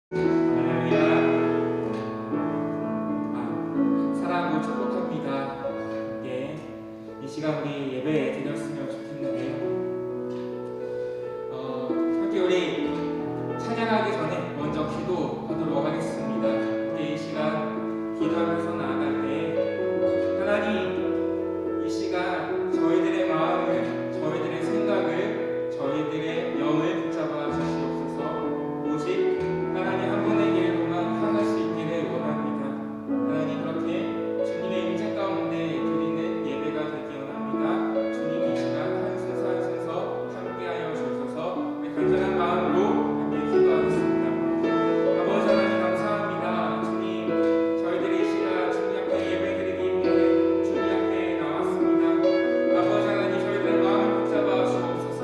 할렐루야. 사랑하고 축복합니다. 예, 이 시간 우리 예배 드렸으면 좋겠는데요. 함께 우리 찬양하기 전에 먼저 기도하도록 하겠습니다. 이 시간 기도하면서 나아갈 때 하나님, 이 시간 저희들의 마음을, 저희들의 생각을, 저희들의 영을 붙잡아 주시옵소서. 오직 하나님 한 분의 길로만 향할 수 있기를 원합니다. 하나님, 그렇게 주님의 임재 가운데 드리는 예배가 되기 원합니다. 주님, 이 시간 한 순서 한 순서 함께하여 주셔서 우리 간절한 마음으로 함께 기도하겠습니다. 아버지 하나님, 감사합니다. 주님, 저희들이 이 시간 주님 앞에 예배드리기 위해 주님 앞에 나왔습니다. 아버지 하나님, 저희들의 마음을 붙잡아 주옵소서.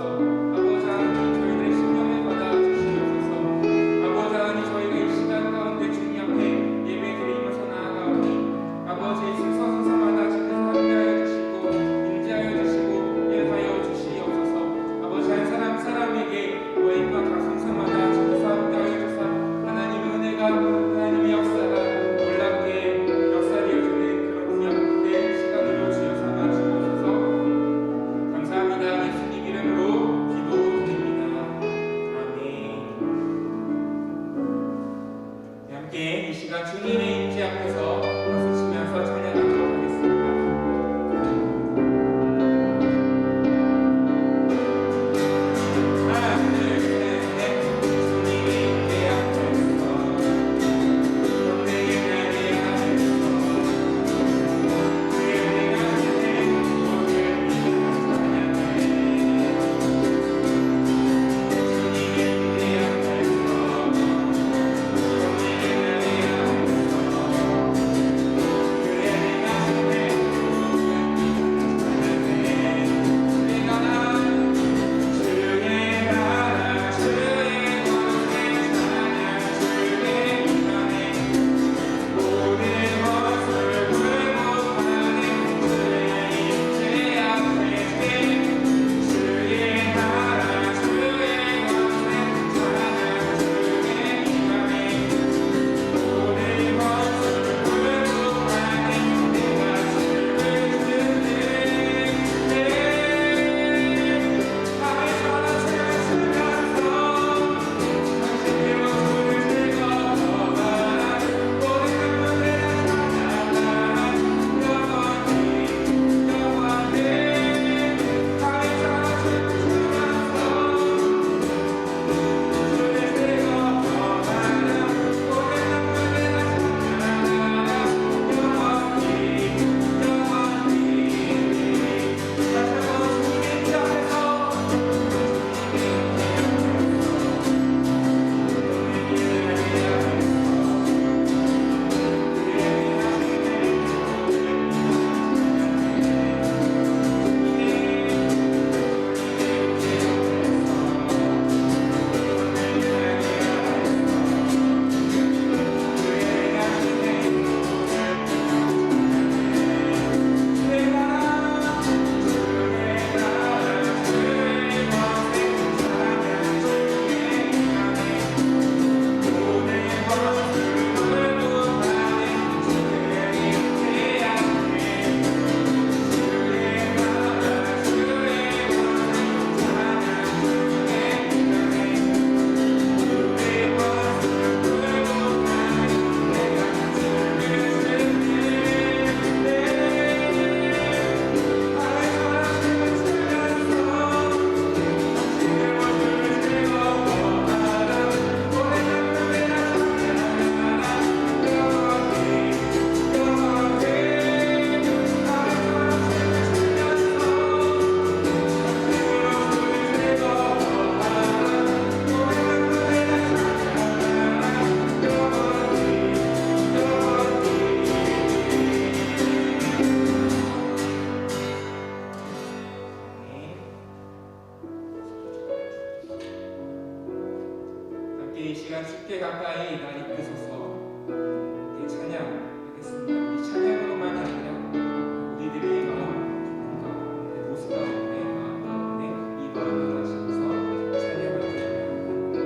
아버지 하나님, 저희들의 심령을 받아 주시옵소서. 아버지 하나님, 저희가 이 시간 가운데 주님 앞에 예배드리면서 나아가오니 아버지 순서 순서마다 주께서 함께하여 주시고 임재하여 주시고 일하여 주시옵소서. 아버지, 한 사람 사람에게 모임과 각 순서마다 주께서 함께하여 주사 하나님의 은혜가, 하나님의 역사가 놀랍게 역사되어지는 그런 귀한 시간으로 주여 삼아 주옵소서. 감사합니다. 예수님 이름으로 기도드립니다. 아멘. 함께 이 시간 주님의 임재 앞에서 박수 치면서 찬양하도록 하겠습니다. 하나, 둘, 셋, 넷. 주님의 임재 앞에서 너의 나의 안에서 그의 은혜가 주는 모든 찬양해. 주님의 임재 앞에서 너의 나의 이 시간 쉽게 가까이 날 이끄소서. 이렇게 찬양하겠습니다. 이 찬양으로만이 아니라 우리들의 마음 가운데, 모습 가운데, 마음 가운데 이 마음을 다시면서 찬양을 드립니다.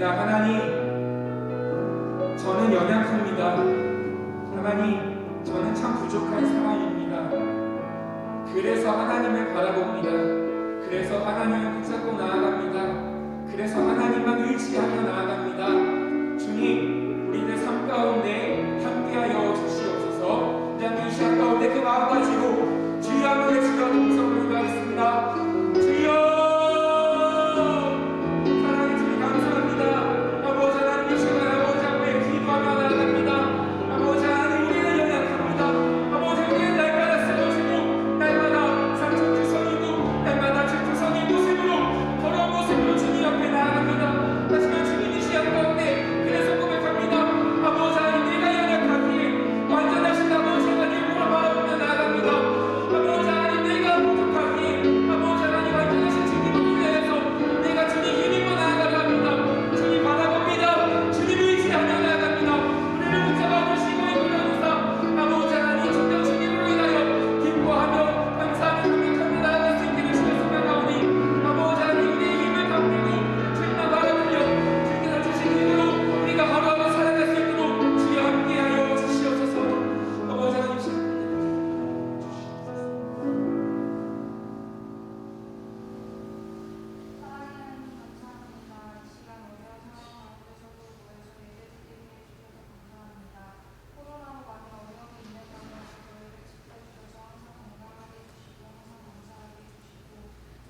기도합니다. 하나님, 저는 연약합니다. 하나님, 저는 참 부족한 사람입니다. 그래서 하나님을 바라봅니다. 그래서 하나님을 붙잡고 나아갑니다. 그래서 하나님만 의지하며 나아갑니다. 주님, 우리들 삶 가운데 함께하여 주시옵소서. 이 시간 가운데 그 마음가지고 주여 하며 외치며 동성을 기도하겠습니다. 주여! 사랑의 주님 감사합니다. 아버지 하나님, 이 시간 아버지 앞에 기도하며 나아갑니다. 아버지 하나님, 우리는 연약합니다. 아버지, 우리는 날마다 쓰러지고 날마다 상처투성이고 날마다 죄투성인 모습으로 더러운 모습으로 주님 앞에 나아갑니다. 하지만 주님, 이 시간 가운데 그래서 고백합니다. 아버지 하나님, 내가 연약하기에 완전하신 아버지 하나님을 바라보며 나아갑니다. 아버지 하나님, 내가 부족하기에 아버지 하나님 완전하신 주님을 위해서 내가 주님 힘입어 나아가려 합니다. 주님 바라봅니다. 주님 의지하며 나아갑니다. 우리를 붙잡아 주시고 이끌어주사 아버지 하나님, 진정 주님을 위하여 기뻐하며 감사하며 감격하며 나아갈 수 있기를 주여 소망하오니 아버지 하나님, 우리의 힘을 갚고 주님만 바라보며 주께서 주신 힘으로 우리가 하루하루 살아갈 수 있도록 주여 함께하여 주시옵소서. 아버지 하나님, 사랑하는 감사합니다. 이 시간 어려운 상황 가운데서도 모여서 예배드리게 해주셔서 감사합니다. 코로나로 많이 어려움이 있는 가운데서 저희를 지켜주셔서 항상 건강하게 해주시고 항상 감사하게 해주시고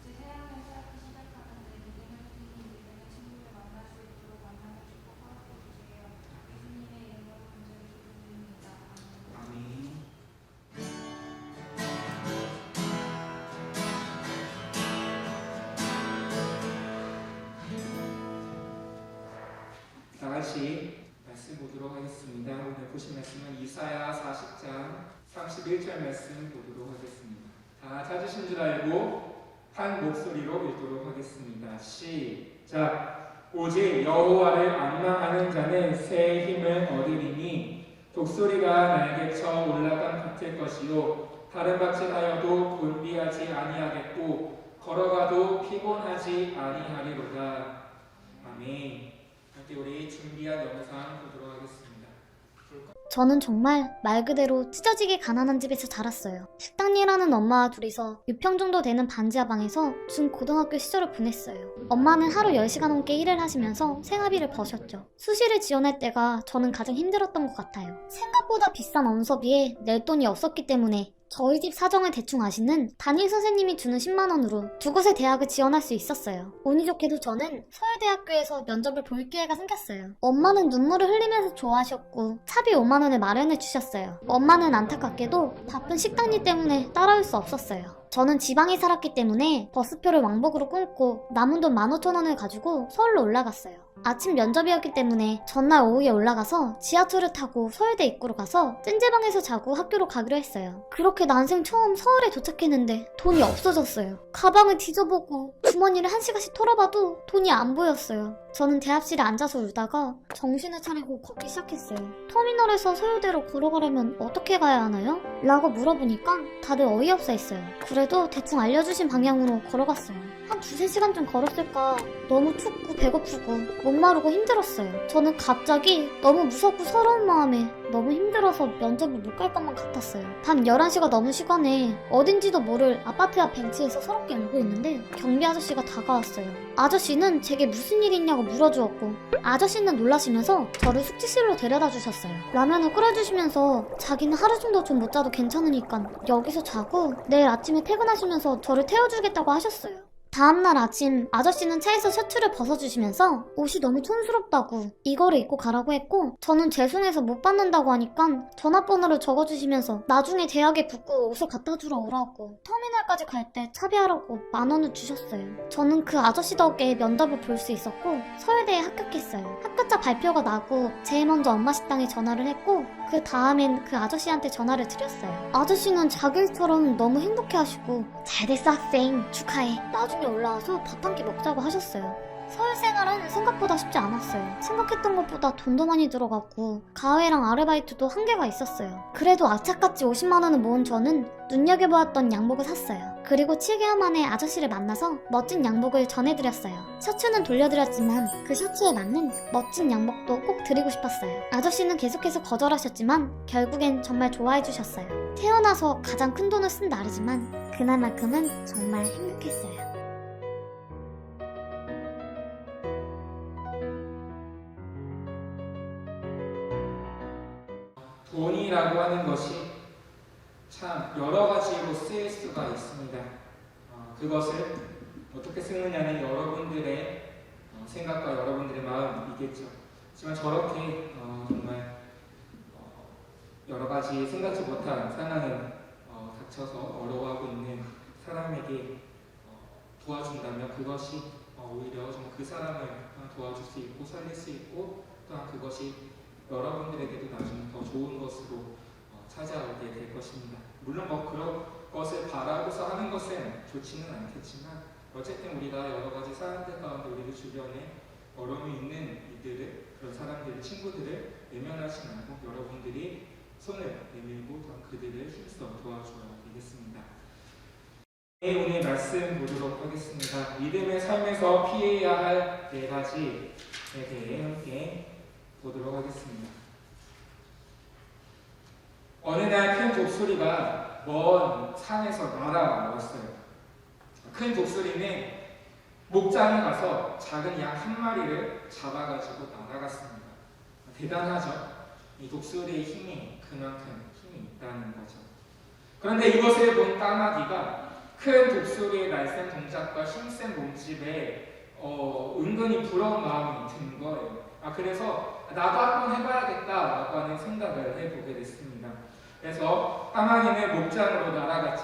이제 새학년 새학기 시작하는데 믿음의 선생님, 믿음의 친구를 만날 수 있도록 만나게 축복하고 주세요. 예수님의 이름으로 간절히 기도드립니다. 아멘. 아멘. 다 같이 말씀 보도록 하겠습니다. 오늘 보신 말씀은 이사야 40장 31절 말씀 보도록 하겠습니다. 다 찾으신 줄 알고 한 목소리로 읽도록 하겠습니다. 시작. 오직 여호와를 앙망하는 자는 새 힘을 얻으리니 독수리가 날개쳐 올라간 같을 것이요 다른 밭질하여도 곤비하지 아니하겠고 걸어가도 피곤하지 아니하리로다. 아멘. 함께 우리 준비한 영상 보도록 하겠습니다. 저는 정말 말 그대로 찢어지게 가난한 집에서 자랐어요. 식당 일하는 엄마와 둘이서 6평 정도 되는 반지하 방에서 중고등학교 시절을 보냈어요. 엄마는 하루 10시간 넘게 일을 하시면서 생활비를 버셨죠. 수시를 지원할 때가 저는 가장 힘들었던 것 같아요. 생각보다 비싼 언서비에 낼 돈이 없었기 때문에 저희 집 사정을 대충 아시는 담임 선생님이 주는 10만원으로 두 곳의 대학을 지원할 수 있었어요. 운이 좋게도 저는 서울대학교에서 면접을 볼 기회가 생겼어요. 엄마는 눈물을 흘리면서 좋아하셨고 차비 5만원을 마련해 주셨어요. 엄마는 안타깝게도 바쁜 식당 일 때문에 따라올 수 없었어요. 저는 지방에 살았기 때문에 버스표를 왕복으로 끊고 남은 돈 15,000원을 가지고 서울로 올라갔어요. 아침 면접이었기 때문에 전날 오후에 올라가서 지하철을 타고 서울대 입구로 가서 찜질방에서 자고 학교로 가기로 했어요. 그렇게 난생 처음 서울에 도착했는데 돈이 없어졌어요. 가방을 뒤져보고 주머니를 1시간씩 털어봐도 돈이 안 보였어요. 저는 대합실에 앉아서 울다가 정신을 차리고 걷기 시작했어요. 터미널에서 서울대로 걸어가려면 어떻게 가야 하나요? 라고 물어보니까 다들 어이없어 했어요. 그래도 대충 알려주신 방향으로 걸어갔어요. 한 2-3시간쯤 걸었을까. 너무 춥고 배고프고 목마르고 힘들었어요. 저는 갑자기 너무 무섭고 서러운 마음에 너무 힘들어서 면접을 못 갈 것만 같았어요. 밤 11시가 넘은 시간에 어딘지도 모를 아파트 앞 벤치에서 서럽게 울고 있는데 경비 아저씨가 다가왔어요. 아저씨는 제게 무슨 일이 있냐고 물어주었고 아저씨는 놀라시면서 저를 숙직실로 데려다 주셨어요. 라면을 끓여주시면서 자기는 하루 정도 좀 못 자도 괜찮으니까 여기서 자고 내일 아침에 퇴근하시면서 저를 태워주겠다고 하셨어요. 다음날 아침 아저씨는 차에서 셔츠를 벗어주시면서 옷이 너무 촌스럽다고 이거를 입고 가라고 했고 저는 죄송해서 못 받는다고 하니까 전화번호를 적어주시면서 나중에 대학에 붙고 옷을 갖다 주러 오라고 터미널까지 갈 때 차비하라고 10,000원을 주셨어요. 저는 그 아저씨 덕에 면접을 볼 수 있었고 서울대에 합격했어요. 합격자 발표가 나고 제일 먼저 엄마 식당에 전화를 했고 그 다음엔 그 아저씨한테 전화를 드렸어요. 아저씨는 자기 일처럼 너무 행복해하시고 잘 됐어 학생 축하해 나중에 올라와서 밥 한 끼 먹자고 하셨어요. 서울 생활은 생각보다 쉽지 않았어요. 생각했던 것보다 돈도 많이 들어갔고 가회랑 아르바이트도 한계가 있었어요. 그래도 악착같이 50만 원을 모은 저는 눈여겨보았던 양복을 샀어요. 그리고 7개월 만에 아저씨를 만나서 멋진 양복을 전해드렸어요. 셔츠는 돌려드렸지만 그 셔츠에 맞는 멋진 양복도 꼭 드리고 싶었어요. 아저씨는 계속해서 거절하셨지만 결국엔 정말 좋아해주셨어요. 태어나서 가장 큰 돈을 쓴 날이지만 그날만큼은 정말 행복했어요. 돈이라고 하는 것이 참 여러 가지로 쓰일 수가 있습니다. 그것을 어떻게 쓰느냐는 여러분들의 생각과 여러분들의 마음이겠죠. 하지만 저렇게 정말 여러 가지 생각지 못한 상황에 닥쳐서 어려워하고 있는 사람에게 도와준다면 그것이 오히려 좀 그 사람을 도와줄 수 있고 살릴 수 있고 또한 그것이 여러분들에게도 나중에 더 좋은 것으로 찾아오게 될 것입니다. 물론 그런 것을 바라고서 하는 것은 좋지는 않겠지만 어쨌든 우리가 여러 가지 사람들 가운데 우리 주변에 어려움이 있는 이들을 그런 사람들, 친구들을 외면하지 말고 여러분들이 손을 내밀고 그들을 힘써 도와줘야 되겠습니다. 오늘 말씀 보도록 하겠습니다. 믿음의 삶에서 피해야 할 4가지에 대해 함께 보도록 하겠습니다. 어느 날 큰 독수리가 먼 산에서 날아왔어요. 큰 독수리는 목장에 가서 작은 양 한 마리를 잡아가지고 날아갔습니다. 대단하죠? 이 독수리의 힘이 그만큼 힘이 있다는 거죠. 그런데 이것을 본 까마귀가 큰 독수리의 날쌘 동작과 힘센 몸집에 은근히 부러운 마음이 든 거예요. 그래서 나도 한번 해봐야겠다라고 하는 생각을 해보게 됐습니다. 그래서 까마귀는 목장으로 날아갔죠.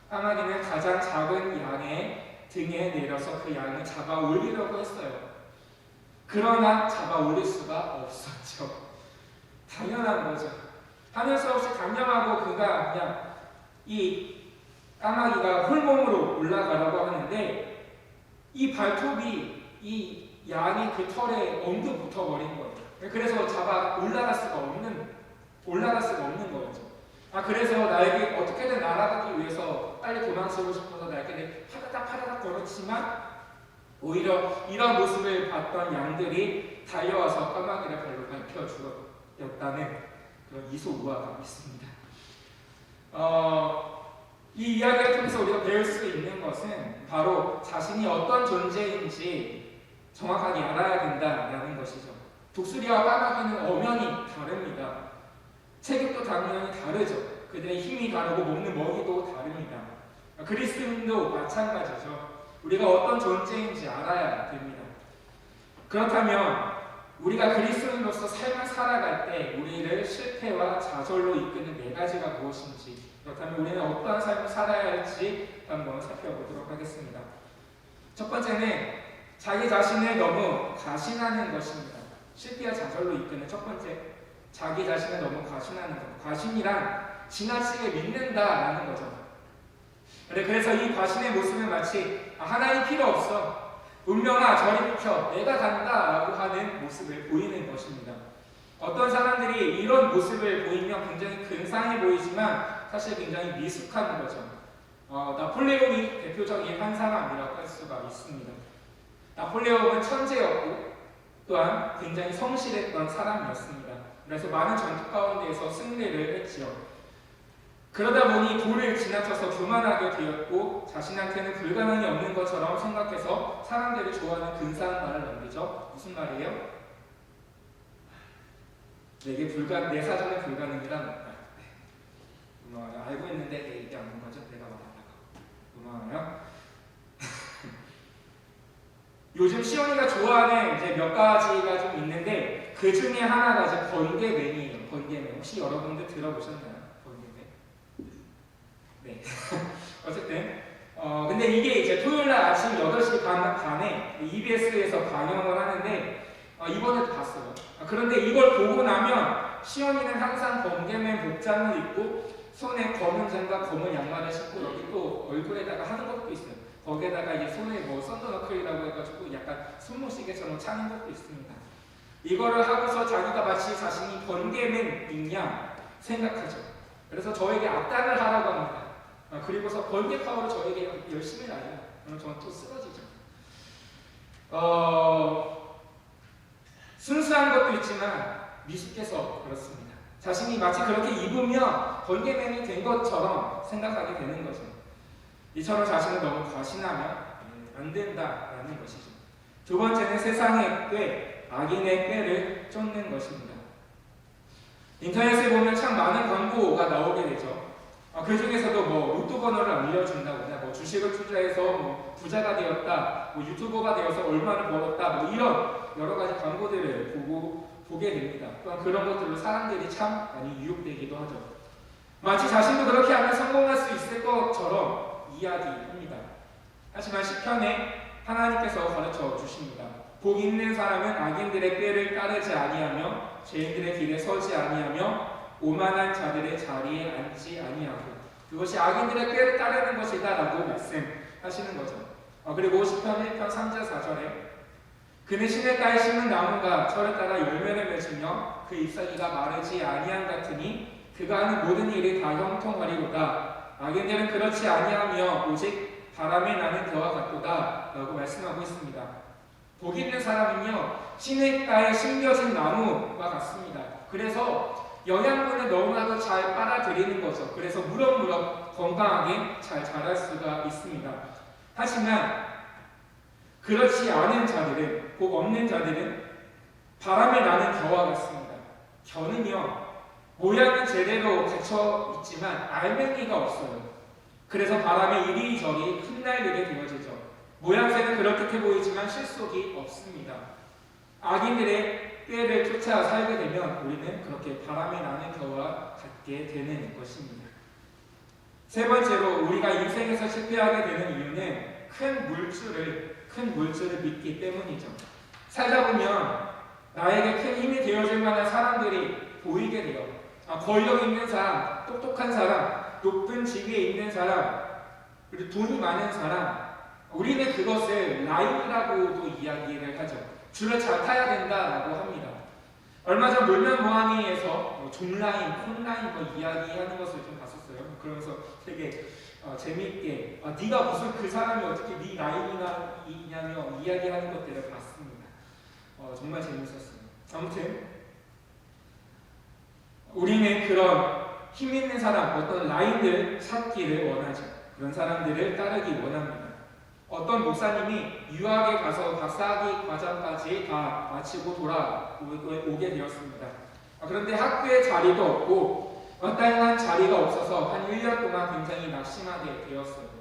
까마귀는 가장 작은 양의 등에 내려서 그 양을 잡아 올리려고 했어요. 그러나 잡아 올릴 수가 없었죠. 당연한 거죠. 하늘 수 없이 당연하고 그가 그냥 이 까마귀가 홀몸으로 올라가라고 하는데 이 발톱이 이 양이 그 털에 엉겨 붙어버린 거예요. 그래서 잡아 올라갈 수가 없는 거였죠. 그래서 나에게 어떻게든 날아가기 위해서 빨리 도망치고 싶어서 날개를 파다닥 걸었지만 오히려 이런 모습을 봤던 양들이 달려와서 까마귀를 발로 밟혀 죽었다는 그런 이소우화가 있습니다. 이 이야기를 통해서 우리가 배울 수 있는 것은 바로 자신이 어떤 존재인지 정확하게 알아야 된다는 것이죠. 독수리와 까마귀는 엄연히 다릅니다. 체격도 당연히 다르죠. 그들의 힘이 다르고 먹는 먹이도 다릅니다. 그리스도인도 마찬가지죠. 우리가 어떤 존재인지 알아야 됩니다. 그렇다면 우리가 그리스도인으로서 삶을 살아갈 때 우리를 실패와 좌절로 이끄는 4가지가 무엇인지, 그렇다면 우리는 어떠한 삶을 살아야 할지 한번 살펴보도록 하겠습니다. 첫 번째는 자기 자신을 너무 과신하는 것입니다. 실패와 좌절로 이끄는 첫 번째, 자기 자신을 너무 과신하는 것. 과신이란 지나치게 믿는다라는 거죠. 그래서 이 과신의 모습은 마치 하나님 필요 없어, 운명아 저리 비켜, 내가 간다라고 하는 모습을 보이는 것입니다. 어떤 사람들이 이런 모습을 보이면 굉장히 근사해 보이지만 사실 굉장히 미숙한 거죠. 나폴레옹이 대표적인 한 사람이라고 할 수가 있습니다. 나폴레옹은 천재였고 또한 굉장히 성실했던 사람이었습니다. 그래서 많은 전투 가운데에서 승리를 했지요. 그러다 보니 도를 지나쳐서 교만하게 되었고 자신한테는 불가능이 없는 것처럼 생각해서 사람들이 좋아하는 근사한 말을 남기죠. 무슨 말이에요? 내 사전에 불가능이란 말. 알고 있는데 얘기 안 하는 거죠? 내가 말하다가. 고마워요. 요즘 시원이가 좋아하는 이제 몇 가지가 좀 있는데 그 중에 하나가 이제 번개맨이에요. 번개맨. 혹시 여러분들 들어보셨나요? 네. 어쨌든 근데 이게 이제 토요일날 아침 8시 반에 EBS에서 방영을 하는데 이번에도 봤어요. 그런데 이걸 보고 나면 시연이는 항상 번개맨 복장을 입고 손에 검은 장갑, 검은 양말을 신고 여기 또 얼굴에다가 하는 것도 있어요. 거기에다가 이제 손에 뭐 썬더너클이라고 해가지고 약간 손모시개처럼 차는 것도 있습니다. 이거를 하고서 자기가 마치 자신이 번개맨 양 생각하죠. 그래서 저에게 악단을 하라고 합니다. 그리고서 번개 파워를 저에게 열심히 날려요. 그러면 저는 또 쓰러지죠. 순수한 것도 있지만 미숙해서 그렇습니다. 자신이 마치 그렇게 입으면 번개맨이 된 것처럼 생각하게 되는 거죠. 이처럼 자신을 너무 과신하면 안 된다라는 것이죠. 두 번째는 세상의 꾀, 악인의 꾀를 쫓는 것입니다. 인터넷에 보면 참 많은 광고가 나오게 되죠. 그 중에서도 뭐 로또 번호를 알려준다거나 뭐 주식을 투자해서 뭐 부자가 되었다, 뭐 유튜버가 되어서 얼마를 벌었다, 뭐 이런 여러 가지 광고들을 보게 됩니다. 또한 그런 것들로 사람들이 참 많이 유혹되기도 하죠. 마치 자신도 그렇게 하면 성공할 수 있을 것처럼 이야기합니다. 하지만 시편에 하나님께서 가르쳐 주십니다. 복 있는 사람은 악인들의 꾀를 따르지 아니하며 죄인들의 길에 서지 아니하며 오만한 자들의 자리에 앉지 아니하고 그것이 악인들의 꾀를 따르는 것이다 라고 말씀하시는 거죠. 그리고 시편 1편 3절 4절에 그는 시냇가에 심은 나무가 철을 따라 열매를 맺으며 그 잎사귀가 마르지 아니한 같으니 그가 하는 모든 일이 다 형통하리로다. 악인들은 그렇지 아니하며 오직 바람에 나는 겨와 같도다 라고 말씀하고 있습니다. 복 있는 사람은요 시냇가에 심겨진 나무와 같습니다. 그래서 영양분을 너무나도 잘 빨아들이는 거죠. 그래서 무럭무럭 건강하게 잘 자랄 수가 있습니다. 하지만 그렇지 않은 자들은, 복 없는 자들은 바람에 나는 겨와 같습니다. 겨는요 모양은 제대로 갖춰 있지만 알맹이가 없어요. 그래서 바람에 이리저리 흩날리게 되어지죠. 모양새는 그럴듯해 보이지만 실속이 없습니다. 악인들의 꾀를 쫓아 살게 되면 우리는 그렇게 바람에 나는 겨와 같게 되는 것입니다. 세 번째로 우리가 인생에서 실패하게 되는 이유는 큰 물줄을 믿기 때문이죠. 살다 보면 나에게 큰 힘이 되어줄 만한 사람들이 보이게 돼요. 권력 있는 사람, 똑똑한 사람, 높은 지위에 있는 사람, 그리고 돈이 많은 사람, 우리는 그것을 라인이라고도 이야기를 하죠. 줄을 잘 타야 된다라고 합니다. 얼마 전 물면 뭐하니에서 종라인, 콘라인 이야기하는 것을 좀 봤었어요. 그러면서 되게 재미있게 네가 무슨 그 사람이 어떻게 네 라인이나 있냐며 이야기하는 것들을 봤습니다. 정말 재밌었어요. 아무튼 우리는 그런 힘 있는 사람, 어떤 라인을 찾기를 원하죠. 그런 사람들을 따르기 원합니다. 어떤 목사님이 유학에 가서 박사학위 과정까지 다 마치고 돌아오게 되었습니다. 그런데 학교에 자리도 없고 마땅한 자리가 없어서 한 1년 동안 굉장히 낙심하게 되었어요.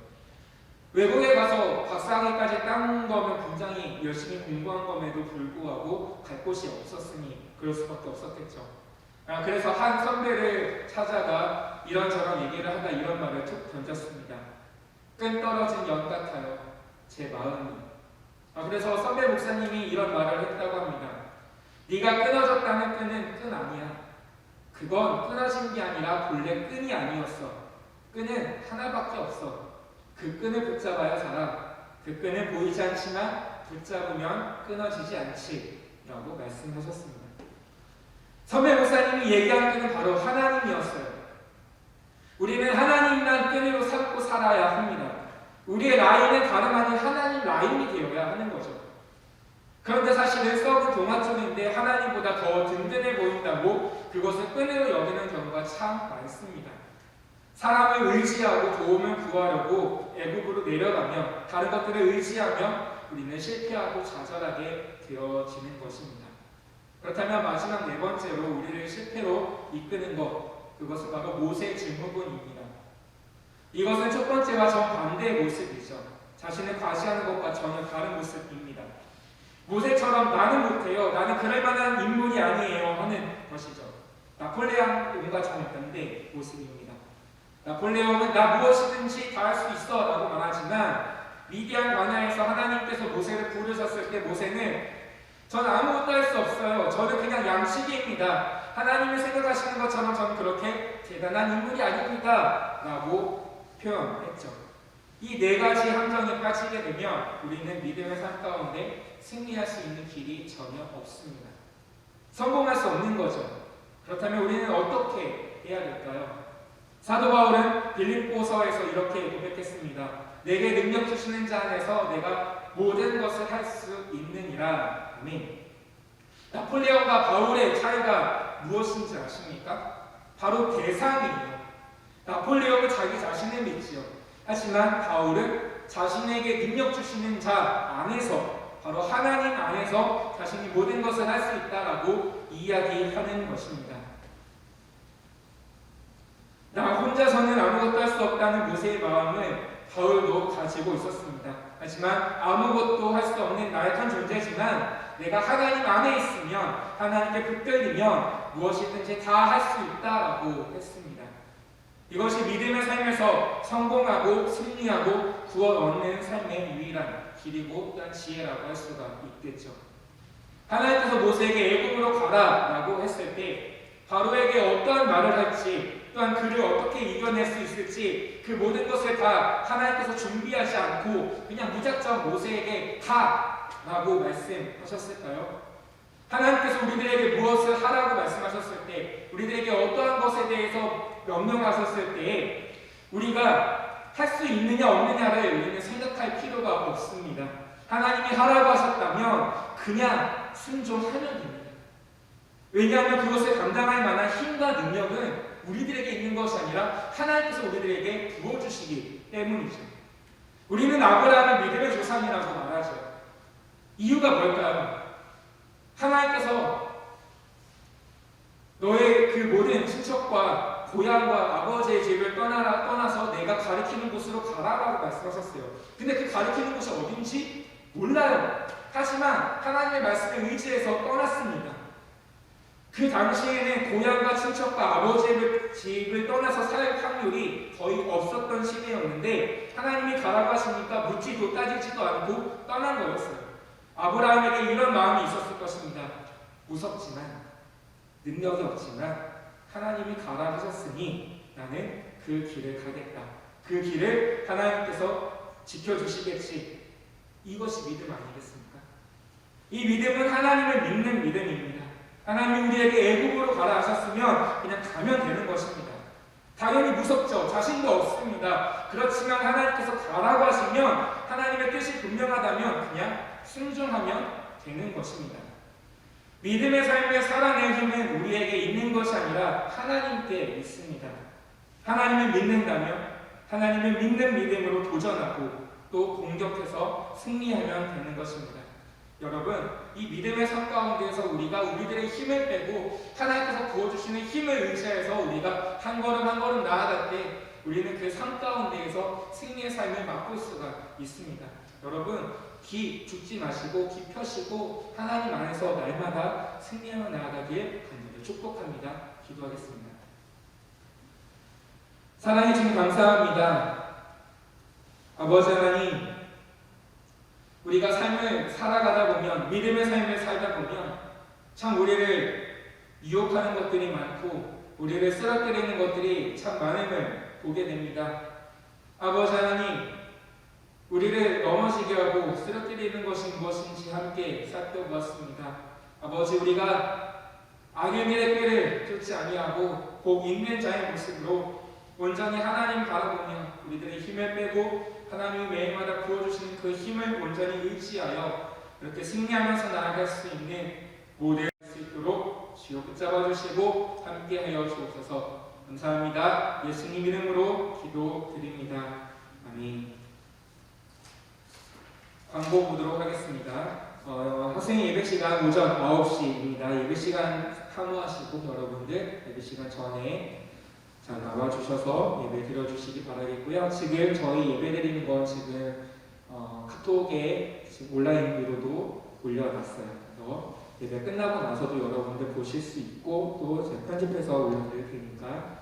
외국에 가서 박사학위까지 딴 거면 굉장히 열심히 공부한 것에도 불구하고 갈 곳이 없었으니 그럴 수밖에 없었겠죠. 그래서 한 선배를 찾아가 이런저런 얘기를 하다 이런 말을 툭 던졌습니다. 끈 떨어진 연 같아요. 제 마음이. 그래서 선배 목사님이 이런 말을 했다고 합니다. 네가 끊어졌다는 끈은 끈 아니야. 그건 끊어진 게 아니라 본래 끈이 아니었어. 끈은 하나밖에 없어. 그 끈을 붙잡아야 살아. 그 끈은 보이지 않지만 붙잡으면 끊어지지 않지 라고 말씀하셨습니다. 선배 목사님이 얘기한 끈은 바로 하나님이었어요. 우리는 하나님이란 끈으로 삼고 살아야 합니다. 우리의 라인은 다름 아닌 하나님 라인이 되어야 하는 거죠. 그런데 사실은 썩은 동아줄인데 하나님보다 더 든든해 보인다고 그것을 끈으로 여기는 경우가 참 많습니다. 사람을 의지하고 도움을 구하려고 애굽으로 내려가며 다른 것들을 의지하며 우리는 실패하고 좌절하게 되어지는 것입니다. 그렇다면 마지막 네 번째로 우리를 실패로 이끄는 것, 그것은 바로 모세 증후군입니다. 이것은 첫 번째와 정반대의 모습이죠. 자신을 과시하는 것과 전혀 다른 모습입니다. 모세처럼 나는 못해요, 나는 그럴 만한 인물이 아니에요 하는 것이죠. 나폴레옹과 정반대 모습입니다. 나폴레옹은 나 무엇이든지 다 할 수 있어 라고 말하지만 미디안 광야에서 하나님께서 모세를 부르셨을 때 모세는 저는 아무것도 할 수 없어요. 저는 그냥 양식입니다. 하나님을 생각하시는 것처럼 저는 그렇게 대단한 인물이 아닙니다 라고 표현했죠. 이 네 가지 함정에 빠지게 되면 우리는 믿음의 삶 가운데 승리할 수 있는 길이 전혀 없습니다. 성공할 수 없는 거죠. 그렇다면 우리는 어떻게 해야 될까요? 사도 바울은 빌립보서에서 이렇게 고백했습니다. 내게 능력 주시는 자 안에서 내가 모든 것을 할 수 있느니라. 아멘. 나폴레옹과 바울의 차이가 무엇인지 아십니까? 바로 대상이에요. 나폴레옹은 자기 자신을 믿지요. 하지만 바울은 자신에게 능력 주시는 자 안에서, 바로 하나님 안에서 자신이 모든 것을 할 수 있다라고 이야기하는 것입니다. 나 혼자서는 아무것도 할 수 없다는 모세의 마음을 바울도 가지고 있었습니다. 하지만 아무것도 할 수 없는 나약한 존재지만 내가 하나님 안에 있으면, 하나님께 붙들리면 무엇이든지 다 할 수 있다라고 했습니다. 이것이 믿음의 삶에서 성공하고 승리하고 구원 얻는 삶의 유일한 길이고 또한 지혜라고 할 수가 있겠죠. 하나님께서 모세에게 애굽으로 가라라고 했을 때 바로에게 어떠한 말을 할지, 또한 그를 어떻게 이겨낼 수 있을지 그 모든 것을 다 하나님께서 준비하지 않고 그냥 무작정 모세에게 가라고 말씀하셨을까요? 하나님께서 우리들에게 무엇을 하라고 말씀하셨을 때, 우리들에게 어떠한 것에 대해서 명령하셨을 때 우리가 할 수 있느냐 없느냐를 우리는 생각할 필요가 없습니다. 하나님이 하라고 하셨다면 그냥 순종하면 됩니다. 왜냐하면 그것을 감당할 만한 힘과 능력은 우리들에게 있는 것이 아니라 하나님께서 우리들에게 부어주시기 때문이죠. 우리는 아브라함을 믿음의 조상이라고 말하죠. 이유가 뭘까요? 하나님께서 너의 그 모든 친척과 고향과 아버지의 집을 떠나서 내가 가리키는 곳으로 가라라고 말씀하셨어요. 근데 그 가리키는 곳이 어딘지 몰라요. 하지만 하나님의 말씀에 의지해서 떠났습니다. 그 당시에는 고향과 친척과 아버지의 집을 떠나서 살 확률이 거의 없었던 시대였는데 하나님이 가라고 하시니까 묻지도 따지지도 않고 떠난 거였어요. 아브라함에게 이런 마음이 있었을 것입니다. 무섭지만, 능력이 없지만 하나님이 가라 하셨으니 나는 그 길을 가겠다. 그 길을 하나님께서 지켜주시겠지. 이것이 믿음 아니겠습니까? 이 믿음은 하나님을 믿는 믿음입니다. 하나님이 우리에게 애굽으로 가라 하셨으면 그냥 가면 되는 것입니다. 당연히 무섭죠. 자신도 없습니다. 그렇지만 하나님께서 가라고 하시면, 하나님의 뜻이 분명하다면 그냥 순종하면 되는 것입니다. 믿음의 삶을 살아낼 힘은 우리에게 있는 것이 아니라 하나님께 있습니다. 하나님을 믿는다면 하나님을 믿는 믿음으로 도전하고 또 공격해서 승리하면 되는 것입니다. 여러분, 이 믿음의 삶 가운데에서 우리가 우리들의 힘을 빼고 하나님께서 부어주시는 힘을 의지해서 우리가 한 걸음 한 걸음 나아갈 때 우리는 그 삶 가운데에서 승리의 삶을 맛볼 수가 있습니다. 여러분, 기 죽지 마시고 기 펴시고 하나님 안에서 날마다 승리하며 나아가길 간절히 축복합니다. 기도하겠습니다. 사랑해 주님 감사합니다. 아버지 하나님, 우리가 삶을 살아가다 보면, 믿음의 삶을 살다 보면 참 우리를 유혹하는 것들이 많고 우리를 쓰러뜨리는 것들이 참 많음을 보게 됩니다. 아버지 하나님, 우리를 넘어지게 하고 쓰러뜨리는 것이 무엇인지 함께 살펴보았습니다. 아버지, 우리가 악의 길의 꾀를 쫓지 아니하고 복 있는 자의 모습으로 온전히 하나님 바라보며 우리들의 힘을 빼고 하나님이 매일마다 부어주시는 그 힘을 온전히 의지하여 이렇게 승리하면서 나아갈 수 있는 모델 수 있도록 주여 붙잡아 주시고 함께하여 주옵소서. 감사합니다. 예수님 이름으로 기도드립니다. 아멘. 광고 보도록 하겠습니다. 학생 예배 시간 오전 9시입니다. 예배 시간 사무하시고 여러분들 예배 시간 전에 자, 나와주셔서 예배 드려주시기 바라겠고요. 지금 저희 예배 드리는 건 지금 카톡에 지금 온라인으로도 올려놨어요. 그래서 예배 끝나고 나서도 여러분들 보실 수 있고 또 제가 편집해서 올려드릴 테니까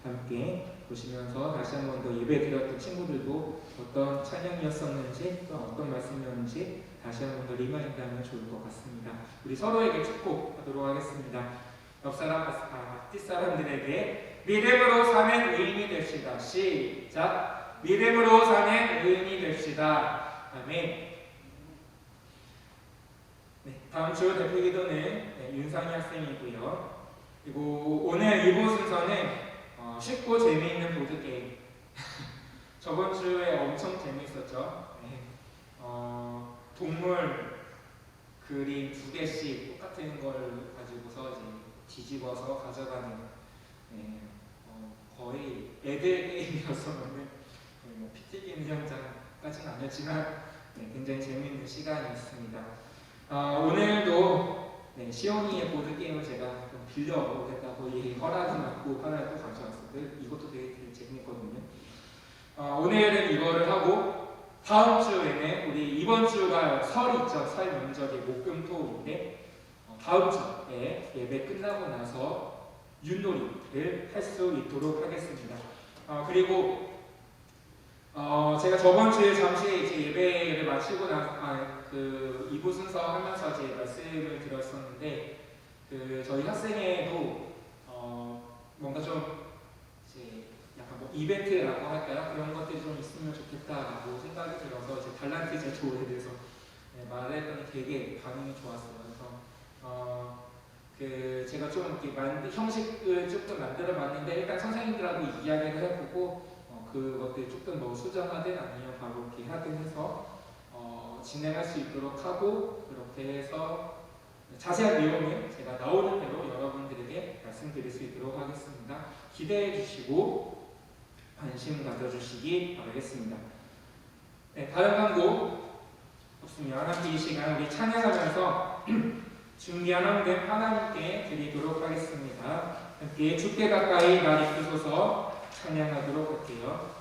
함께 보시면서 다시 한 번 더 예배 드렸던 친구들도 어떤 찬양이었었는지 또 어떤 말씀이었는지 다시 한 번 더 리마인드하면 좋을 것 같습니다. 우리 서로에게 축복하도록 하겠습니다. 옆사람, 뒷사람들에게 믿음으로 사는 의인이 됩시다. 시작. 믿음으로 사는 의인이 됩시다. 아멘. 네, 다음 주 대표 기도는 윤상희 학생이고요. 그리고 오늘 이부 순서는 쉽고 재미있는 보드게임. 저번 주에 엄청 재미있었죠. 네. 동물 그림 2개씩 똑같은 걸 가지고서 이제 뒤집어서 가져가는, 네, 거의 애들 게임이었었는데 뭐 피 튀기는 현장까지는 아니었지만 네, 굉장히 재미있는 시간이었습니다. 오늘도 네, 시온이의 보드게임을 제가 좀 빌려보겠다고 허락이 났고 하나를 또 가져왔어요. 이것도 되게 재밌거든요. 오늘은 이거를 하고 다음 주에는 우리 이번 주가 설이 있죠. 설 명절이 목금토인데 다음 주에 예배 끝나고 나서 윷놀이를 할 수 있도록 하겠습니다. 그리고 제가 저번 주에 잠시 이제 예배를 마치고 그 2부 순서 하면서 이제 말씀을 드렸었는데 저희 학생회도 뭔가 좀 이제 약간 뭐 이벤트라고 할까요? 그런 것들이 좀 있으면 좋겠다라고 생각이 들어서 이제 달란트 제조에 대해서 말했더니 되게 반응이 좋았어요. 그래서 제가 좀 이렇게 형식을 조금 만들어봤는데 일단 선생님들하고 이야기를 해보고 그것들이 조금 뭐 수정하든 아니면 바로 이렇게 하든 해서 진행할 수 있도록 하고, 그렇게 해서 자세한 내용은 제가 나오는 대로 여러분들에게 말씀드릴 수 있도록 하겠습니다. 기대해 주시고 관심 가져주시기 바라겠습니다. 네, 다른 광고 없으면 함께 이 시간 우리 찬양하면서 준비한 헌금 하나님께 드리도록 하겠습니다. 함께 주께 가까이 날 이끄소서 찬양하도록 할게요.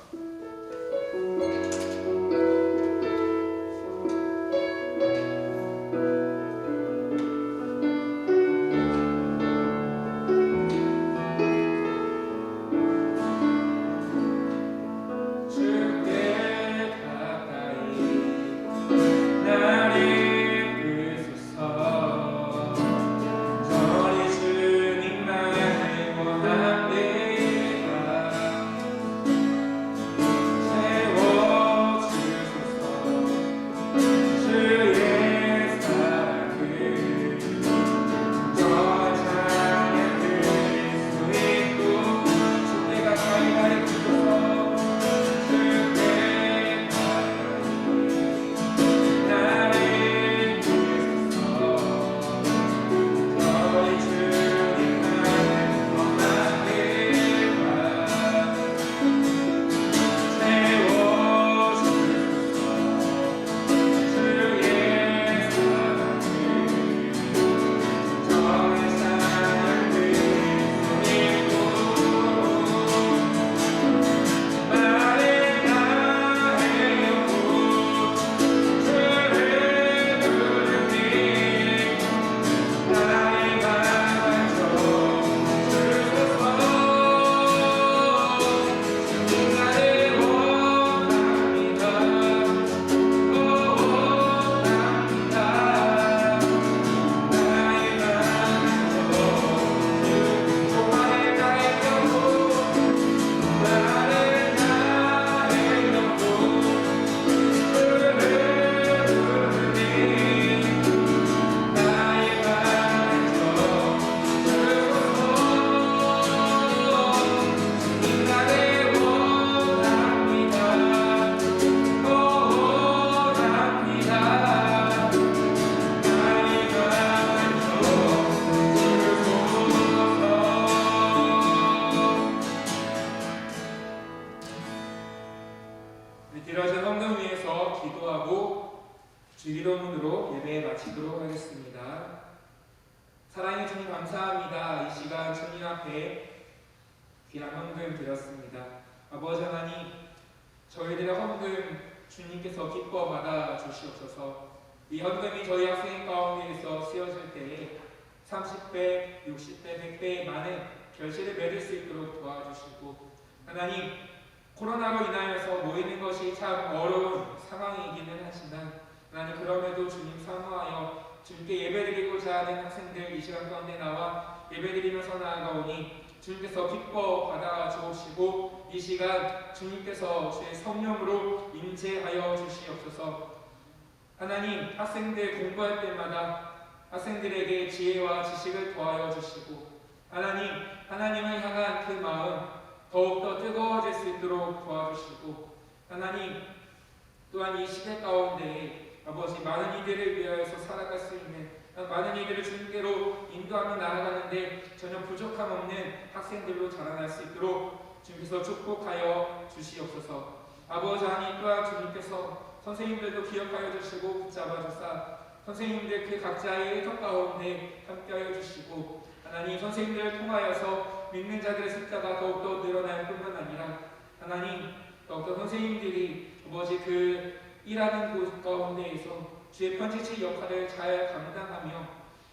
드려진 헌금 위해서 기도하고 주기도문으로 예배 마치도록 하겠습니다. 사랑해 주님 감사합니다. 이 시간 주님 앞에 귀한 헌금 드렸습니다. 아버지 하나님, 저희들의 헌금 주님께서 기뻐 받아 주시옵소서. 이 헌금이 저희 학생 가운데에서 쓰여질 때에 30배, 60배, 100배의 많은 결실을 맺을 수 있도록 도와주시고, 하나님, 코로나로 인하여서 모이는 것이 참 어려운 상황이기는 하지만 하나님, 그럼에도 주님 사모하여 주님께 예배드리고자 하는 학생들 이 시간 가운데 나와 예배드리면서 나아가오니 주님께서 기뻐 받아 주시고 이 시간 주님께서 주의 성령으로 임재하여 주시옵소서. 하나님, 학생들 공부할 때마다 학생들에게 지혜와 지식을 더하여 주시고 하나님, 하나님을 향한 그 마음 더욱더 뜨거워질 수 있도록 도와주시고 하나님, 또한 이 시대 가운데 아버지 많은 이들을 위하여서 살아갈 수 있는 많은 이들을 주님께로 인도하며 나아가는데 전혀 부족함 없는 학생들로 자라날 수 있도록 주님께서 축복하여 주시옵소서. 아버지 하나님, 또한 주님께서 선생님들도 기억하여 주시고 붙잡아 주사 선생님들 그 각자의 일터 가운데 함께하여 주시고 하나님, 선생님들을 통하여서 믿는 자들의 숫자가 더욱더 늘어날 뿐만 아니라 하나님, 더욱더 선생님들이 아버지 그 일하는 곳 가운데에서 주의 편지체 역할을 잘 감당하며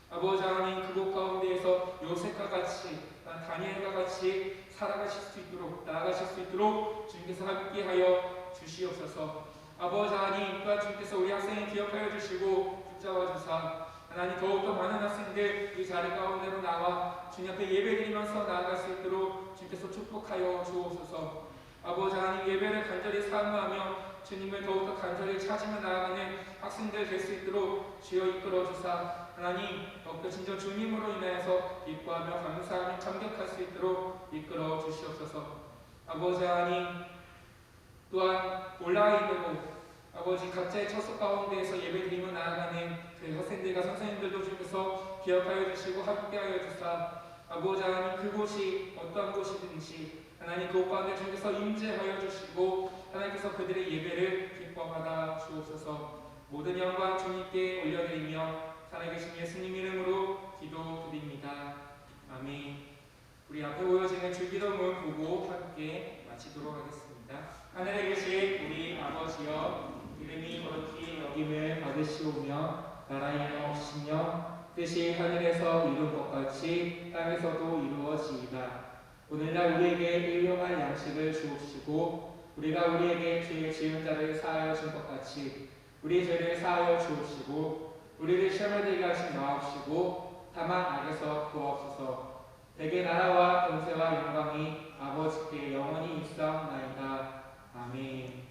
아버지 하나님, 그곳 가운데에서 요셉과 같이 다니엘과 같이 살아가실 수 있도록 나아가실 수 있도록 주님께서 함께하여 주시옵소서. 아버지 하나님, 또한 주님께서 우리 학생을 기억하여 주시고 붙잡아 주사 하나님, 더욱더 많은 학생들 이 자리 가운데로 나와 주님 앞에 예배드리면서 나아갈 수 있도록 주님께서 축복하여 주옵소서. 아버지 하나님, 예배를 간절히 사모하며 주님을 더욱더 간절히 찾으며 나아가는 학생들 될 수 있도록 주여 이끌어 주사 하나님, 더욱더 진정 주님으로 인하여서 기뻐하며 감사하며 감격할 수 있도록 이끌어 주시옵소서. 아버지 하나님, 또한 온라인으로 아버지 각자의 처소 가운데에서 예배드리며 나아가는 그 학생들과 선생님들도 주께서 기억하여 주시고 함께하여 주사 아버지 하나님, 그곳이 어떠한 곳이든지 하나님 그곳 가운데 주께서 임재하여 주시고 하나님께서 그들의 예배를 기뻐받아 주옵소서. 모든 영광 주님께 올려드리며 살아계신 예수님 이름으로 기도드립니다. 아멘. 우리 앞에 보여지는 줄기도문 보고 함께 마치도록 하겠습니다. 하늘에 계신 우리 아버지여, 이름이 거룩히 여김을 받으시오며 나라의 없으시며 뜻이 하늘에서 이룬 것 같이 땅에서도 이루어지이다. 오늘날 우리에게 일용할 양식을 주옵시고 우리가 우리에게 죄 지은 자를 사하여 준 것 같이 우리 죄를 사하여 주옵시고 우리를 시험에 들게 하지 마옵시고 다만 악에서 구하옵소서. 대개 나라와 권세와 영광이 아버지께 영원히 있사옵나이다. 아멘.